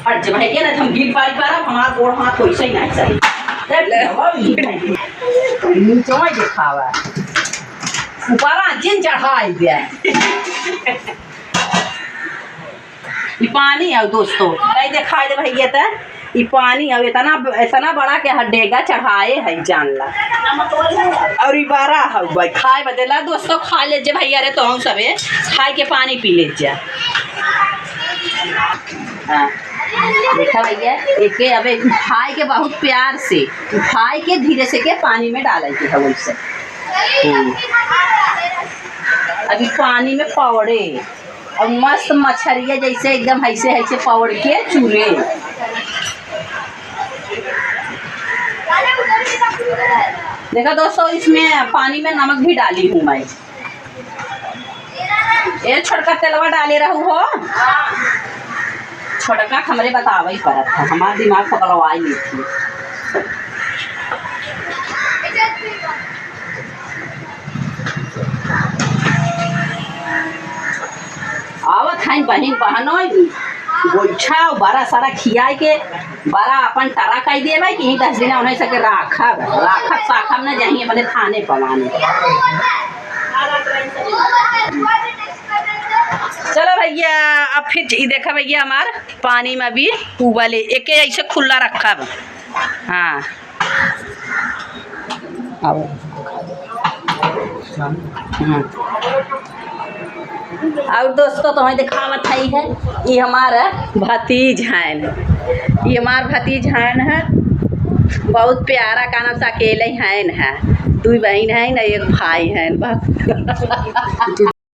हट जब है ना हम गिर पारी पारा हमार गोड़ हाथ वैसे ही नहीं सही नीचे में दिखावा ऊपरा जिन चढ़ाई दिया ये पानी है दोस्तों नहीं दिखाई दे भैया तो ये पानी है इतना इतना बड़ा के हड्डेगा चढ़ाए है जान ला और ये बड़ा है भाई खाए बदला दोस्तों खा ले जे भैया रे तो हम सबे खाए के पानी पी ले जा हाँ देखा भैया एक अब खाए के बहुत प्यार से खाए के धीरे से के पानी में डाले के है वैसे अभी पानी में पौड़े और मस्त मछरिया जैसे एकदम ऐसे ऐसे पौड़ के चूरे देखा दोस्तों इसमें पानी में नमक भी डाली हूँ मैं ये छोटका तेलवा डाले रहू हो छोटका हमरे बतावा ही पड़ा था हमारा दिमाग पकड़वाई नहीं थी आवत है बहन बहनों गोइठा बड़ा सारा खिया के बड़ा अपन टरा कह दिए भाई कि 10 दिन उन्हें सके राखब राखब साखब न जाइए अपने थाने पवाने चलो भैया अब फिर देखा भैया हमार पानी में भी उबले एक ऐसे खुला रखा हाँ और दोस्तों तुम्हें दिखावत है ये हमारा भतीज हैं ये हमार भतीज हैं बहुत प्यारा का नाम से अकेले हैं 2 बहन हैं ना एक भाई हैं बस